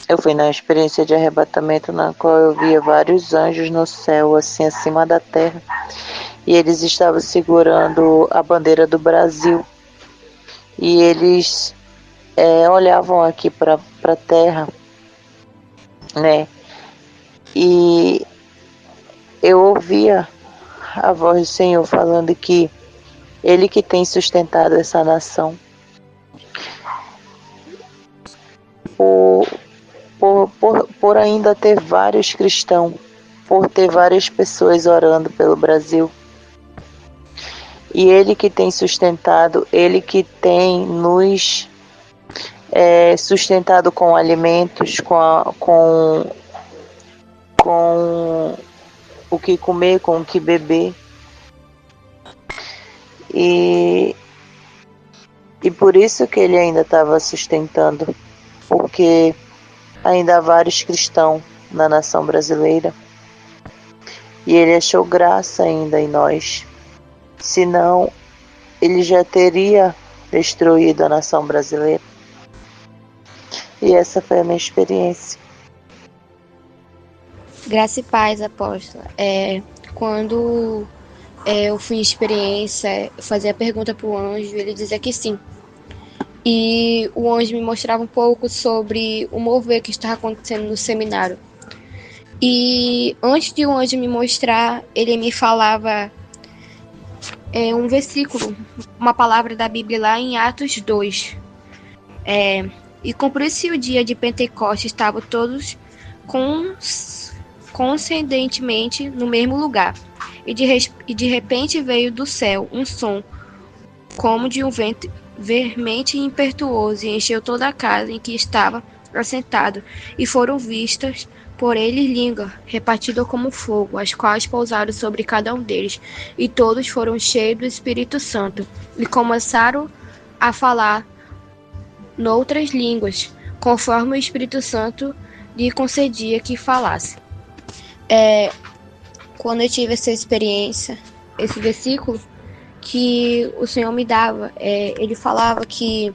Eu fui na experiência de arrebatamento na qual eu via vários anjos no céu, assim, acima da terra. E eles estavam segurando a bandeira do Brasil. E eles olhavam aqui para a terra, né? E eu ouvia a voz do Senhor falando que Ele que tem sustentado essa nação. Por ainda ter vários cristãos, por ter várias pessoas orando pelo Brasil. E Ele que tem sustentado, Ele que tem nos sustentado com alimentos, com o que comer, com o que beber. E por isso que Ele ainda estava sustentando, porque ainda há vários cristãos na nação brasileira. E Ele achou graça ainda em nós. Senão, Ele já teria destruído a nação brasileira. E essa foi a minha experiência. Graça e paz, apóstola. Quando eu fui em experiência, fazer a pergunta para o anjo, ele dizia que sim. E o anjo me mostrava um pouco sobre o mover que estava acontecendo no seminário. E antes de o anjo me mostrar, ele me falava um versículo, uma palavra da Bíblia lá em Atos 2. E cumpriu-se o dia de Pentecostes, estavam todos coincidentemente no mesmo lugar. E de repente veio do céu um som, como de um vento veemente e impetuoso, e encheu toda a casa em que estava assentado, e foram vistas por ele línguas, repartidas como fogo, as quais pousaram sobre cada um deles, e todos foram cheios do Espírito Santo, e começaram a falar noutras línguas, conforme o Espírito Santo lhe concedia que falasse. Quando eu tive essa experiência, esse versículo que o Senhor me dava, ele falava que,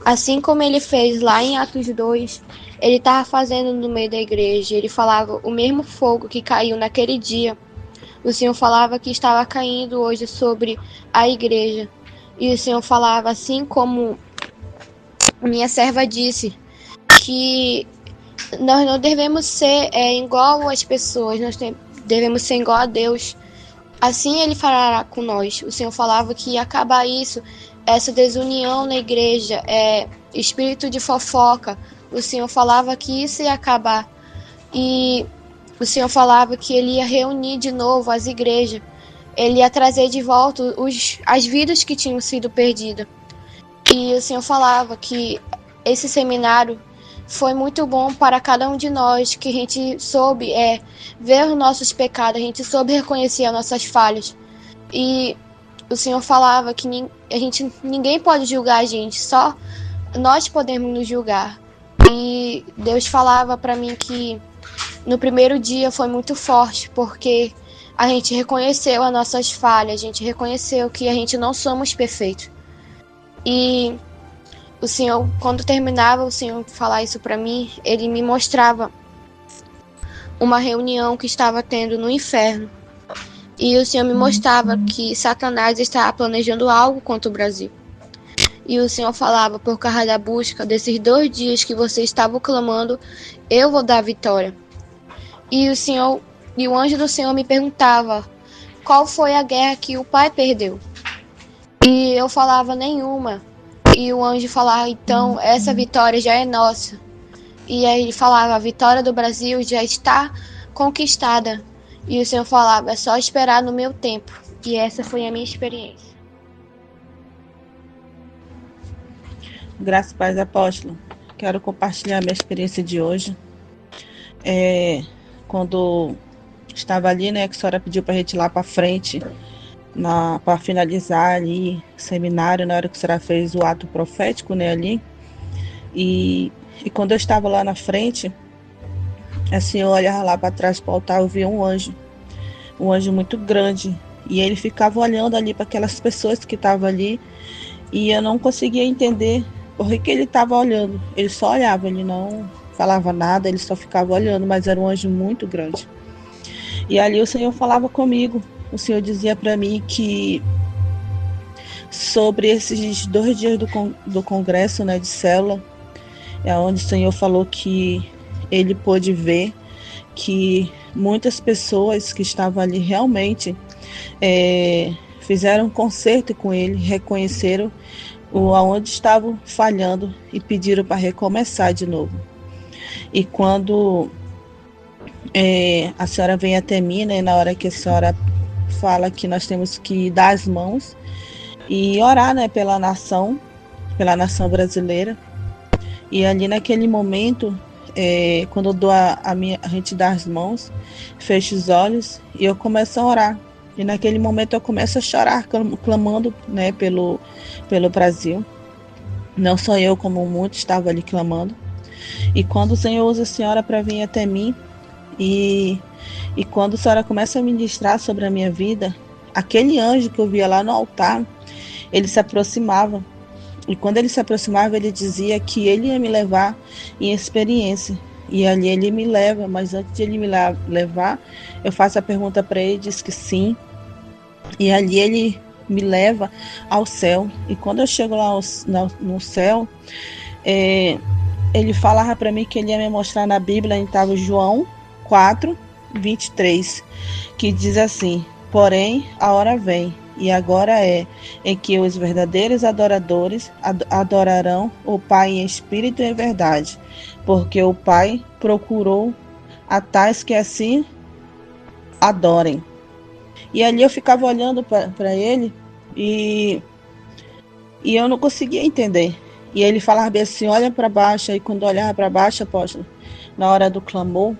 assim como ele fez lá em Atos 2, ele estava fazendo no meio da igreja. Ele falava o mesmo fogo que caiu naquele dia. O Senhor falava que estava caindo hoje sobre a igreja. E o Senhor falava, assim como minha serva disse, que nós não devemos ser igual às pessoas, nós devemos ser igual a Deus. Assim ele fará com nós. O Senhor falava que ia acabar isso, essa desunião na igreja, espírito de fofoca. O Senhor falava que isso ia acabar. E o Senhor falava que ele ia reunir de novo as igrejas. Ele ia trazer de volta as vidas que tinham sido perdidas. E o Senhor falava que esse seminário foi muito bom para cada um de nós, que a gente soube ver os nossos pecados, a gente soube reconhecer as nossas falhas. E o Senhor falava que ninguém pode julgar a gente, só nós podemos nos julgar. E Deus falava para mim que no primeiro dia foi muito forte, porque a gente reconheceu as nossas falhas, a gente reconheceu que a gente não somos perfeitos. E o Senhor, quando terminava o Senhor falar isso para mim, ele me mostrava uma reunião que estava tendo no inferno. E o Senhor me mostrava que Satanás estava planejando algo contra o Brasil. E o Senhor falava, por causa da busca desses 2 dias que você estava clamando, eu vou dar a vitória. E o anjo do Senhor me perguntava, qual foi a guerra que o pai perdeu? E eu falava, nenhuma. E o anjo falava, então, essa vitória já é nossa. E aí ele falava, a vitória do Brasil já está conquistada. E o Senhor falava, é só esperar no meu tempo. E essa foi a minha experiência. Graças e paz, apóstolo. Quero compartilhar a minha experiência de hoje. Quando estava ali, né, que a senhora pediu para a gente ir lá para frente, para finalizar ali o seminário, na hora que a senhora fez o ato profético, né, ali. E quando eu estava lá na frente, assim, eu olhava lá para trás para o altar, eu via um anjo muito grande, e ele ficava olhando ali para aquelas pessoas que estavam ali, e eu não conseguia entender por que ele estava olhando. Ele só olhava, ele não falava nada, ele só ficava olhando, mas era um anjo muito grande. E ali o Senhor falava comigo, o Senhor dizia para mim que sobre esses 2 dias do congresso, né, de célula, é onde o Senhor falou que ele pôde ver que muitas pessoas que estavam ali realmente fizeram um concerto com ele, reconheceram aonde estavam falhando e pediram para recomeçar de novo. E quando a senhora vem até mim, né, na hora que a senhora fala que nós temos que dar as mãos e orar, né, pela nação brasileira. E ali naquele momento, quando eu dou a gente dá as mãos, fecho os olhos e eu começo a orar. E naquele momento eu começo a chorar, clamando, né, pelo Brasil. Não só eu, como muitos estavam ali clamando. E quando o Senhor usa a senhora para vir até mim, e quando a senhora começa a ministrar sobre a minha vida, aquele anjo que eu via lá no altar, ele se aproximava. E quando ele se aproximava, ele dizia que ele ia me levar em experiência. E ali ele me leva, mas antes de ele me levar, eu faço a pergunta para ele, diz que sim. E ali ele me leva ao céu. E quando eu chego lá no céu, ele falava para mim que ele ia me mostrar na Bíblia, em João 4, 23, que diz assim: porém, a hora vem, e agora é, em que os verdadeiros adoradores adorarão o Pai em espírito e em verdade, porque o Pai procurou a tais que assim adorem. E ali eu ficava olhando para ele e eu não conseguia entender. E ele falava bem assim: olha para baixo. E quando eu olhava para baixo, apóstolo, na hora do clamor,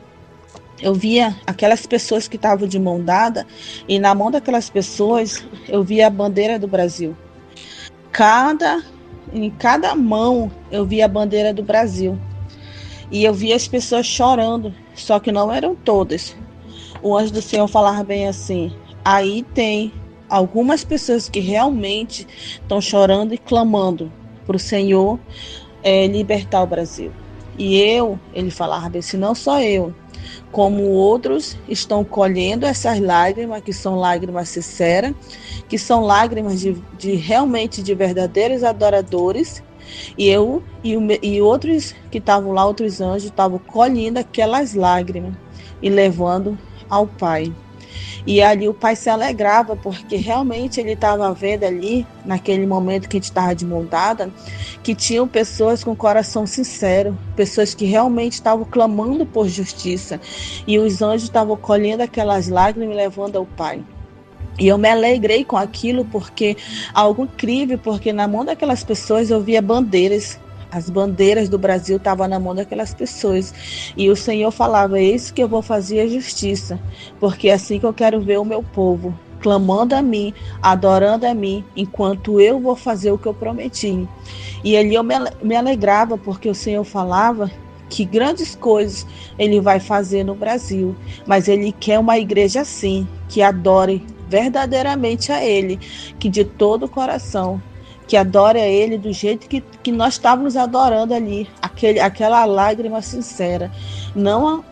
eu via aquelas pessoas que estavam de mão dada, e na mão daquelas pessoas eu via a bandeira do Brasil. Em cada mão eu via a bandeira do Brasil. E eu via as pessoas chorando, só que não eram todas. O anjo do Senhor falava bem assim: aí tem algumas pessoas que realmente estão chorando e clamando para o Senhor libertar o Brasil. E ele falava assim: não só eu, como outros estão colhendo essas lágrimas, que são lágrimas sinceras, que são lágrimas de realmente de verdadeiros adoradores. E outros que estavam lá, outros anjos, estavam colhendo aquelas lágrimas e levando ao Pai. E ali o Pai se alegrava, porque realmente ele estava vendo ali, naquele momento que a gente estava de mão dada, que tinham pessoas com coração sincero, pessoas que realmente estavam clamando por justiça. E os anjos estavam colhendo aquelas lágrimas e levando ao Pai. E eu me alegrei com aquilo, porque algo incrível, porque na mão daquelas pessoas eu via bandeiras. As bandeiras do Brasil estavam na mão daquelas pessoas. E o Senhor falava: é isso que eu vou fazer, a justiça. Porque é assim que eu quero ver o meu povo, clamando a mim, adorando a mim, enquanto eu vou fazer o que eu prometi. E ali eu me alegrava, porque o Senhor falava que grandes coisas Ele vai fazer no Brasil. Mas Ele quer uma igreja assim, que adore verdadeiramente a Ele, que de todo o coração, que adore a Ele do jeito que nós estávamos adorando ali, aquela lágrima sincera. Não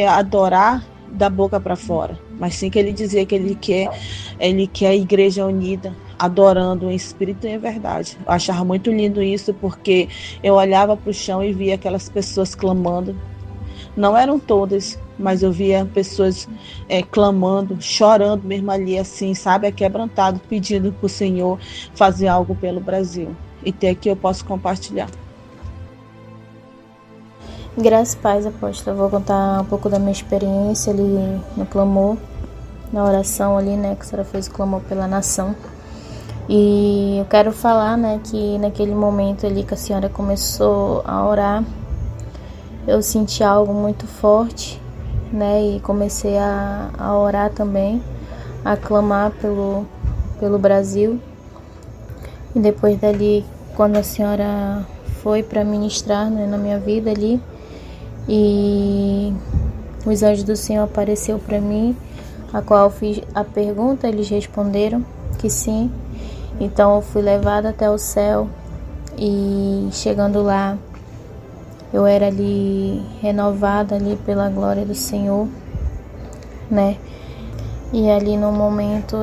adorar da boca para fora, mas sim que Ele dizia que Ele quer a igreja unida, adorando em espírito e em verdade. Eu achava muito lindo isso, porque eu olhava para o chão e via aquelas pessoas clamando. Não eram todas, mas eu via pessoas clamando, chorando mesmo ali, assim, sabe, quebrantado, pedindo para o Senhor fazer algo pelo Brasil. E até aqui eu posso compartilhar. Graças e paz, apóstolo. Eu vou contar um pouco da minha experiência ali no clamor, na oração ali, né, que a senhora fez o clamor pela nação. E eu quero falar, né, que naquele momento ali que a senhora começou a orar, eu senti algo muito forte, né, e comecei a orar também, a clamar pelo Brasil. E depois dali, quando a senhora foi para ministrar, né, na minha vida ali, e os anjos do Senhor apareceu para mim, a qual eu fiz a pergunta, eles responderam que sim. Então eu fui levada até o céu, e chegando lá, eu era ali renovada ali pela glória do Senhor, né? E ali no momento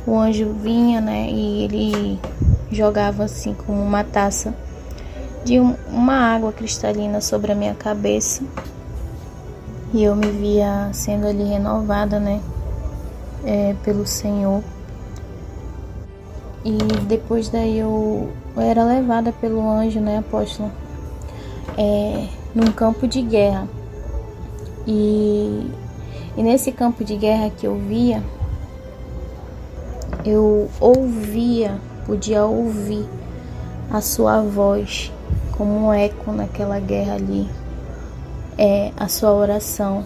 o anjo vinha, né? E ele jogava assim como uma taça de uma água cristalina sobre a minha cabeça. E eu me via sendo ali renovada, né? Pelo Senhor. E depois daí eu era levada pelo anjo, né, apóstolo? Num campo de guerra. E nesse campo de guerra que eu via, eu podia ouvir a sua voz como um eco naquela guerra ali. A sua oração,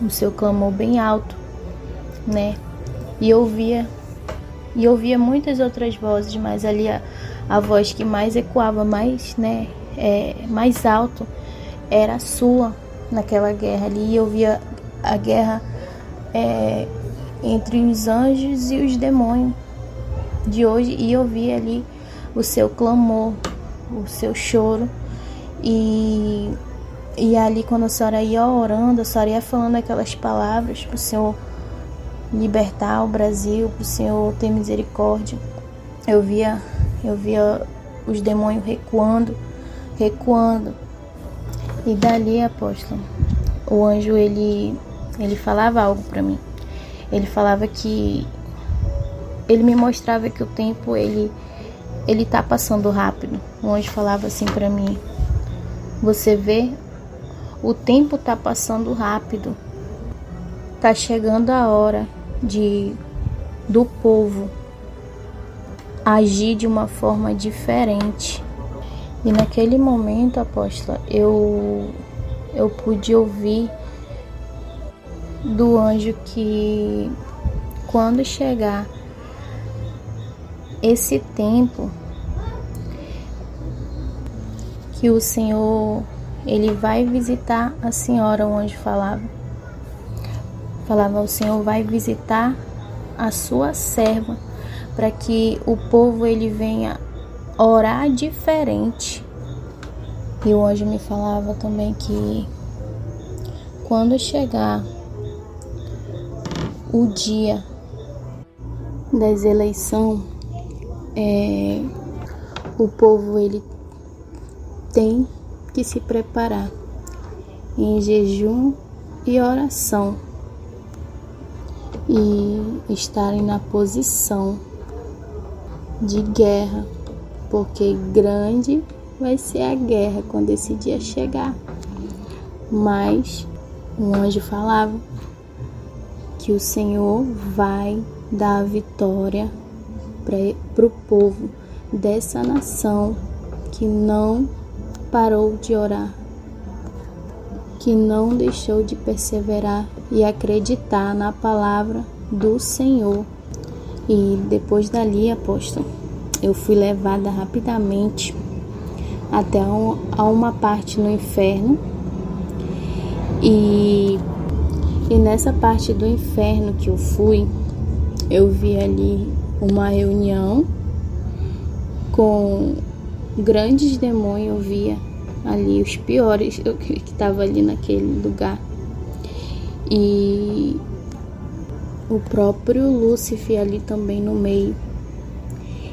o seu clamor bem alto, né? E eu ouvia muitas outras vozes, mas ali a voz que mais ecoava, mais, né, mais alto, era a sua naquela guerra ali. E eu via a guerra entre os anjos e os demônios de hoje, e eu via ali o seu clamor, o seu choro, e ali quando a senhora ia orando, a senhora ia falando aquelas palavras para o Senhor libertar o Brasil, para o Senhor ter misericórdia. Eu via os demônios recuando. E dali, apóstolo, o anjo ele falava algo para mim. Ele falava que ele me mostrava que o tempo ele tá passando rápido. O anjo falava assim para mim: você vê, o tempo tá passando rápido. Tá chegando a hora do povo agir de uma forma diferente. E naquele momento, apóstola, eu pude ouvir do anjo que quando chegar esse tempo, que o Senhor ele vai visitar a senhora. O anjo falava, o Senhor vai visitar a sua serva, para que o povo ele venha orar diferente. E o anjo me falava também que quando chegar o dia das eleições, o povo ele tem que se preparar em jejum e oração e estarem na posição de guerra, porque grande vai ser a guerra quando esse dia chegar. Mas o anjo falava que o Senhor vai dar a vitória para o povo dessa nação que não parou de orar, que não deixou de perseverar e acreditar na palavra do Senhor. E depois dali, apóstolo, eu fui levada rapidamente até a uma parte no inferno. E nessa parte do inferno que eu fui, eu vi ali uma reunião com grandes demônios. Eu via ali os piores que estavam ali naquele lugar. E o próprio Lúcifer ali também no meio.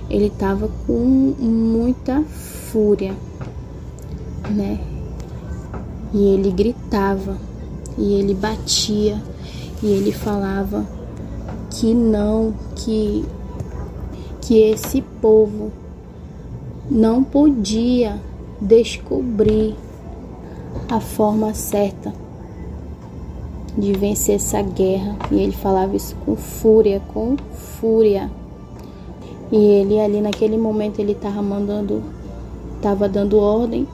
Ele estava com muita fúria, né? E ele gritava, e ele batia, e ele falava que não, que esse povo não podia descobrir a forma certa de vencer essa guerra. E ele falava isso com fúria, E ele ali naquele momento ele estava dando ordem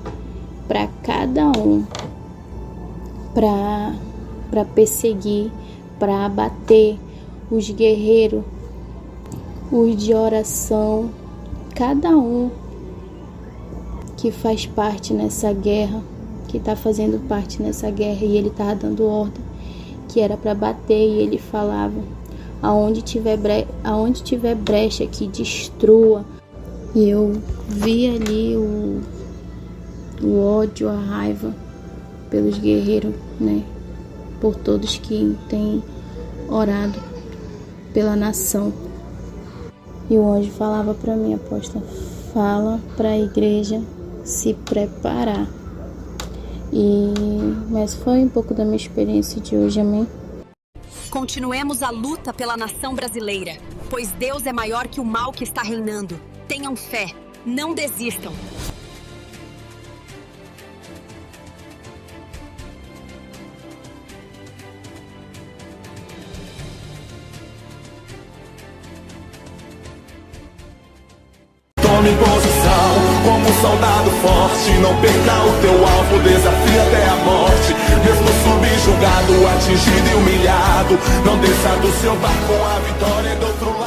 para cada um, para perseguir, para abater os guerreiros, os de oração, cada um que faz parte nessa guerra, que está fazendo parte nessa guerra. E ele estava dando ordem que era para bater, e ele falava: aonde tiver brecha, que destrua. E eu vi ali o ódio, a raiva pelos guerreiros, né? Por todos que têm orado pela nação. E o anjo falava para mim, apóstola, fala para a igreja se preparar. Mas foi um pouco da minha experiência de hoje, amém? Continuemos a luta pela nação brasileira, pois Deus é maior que o mal que está reinando. Tenham fé, não desistam. Tome posição como um soldado forte. Não perca o teu alvo, desafia até a morte. Mesmo subjugado, atingido e humilhado, não desça do seu barco, a vitória é do outro lado.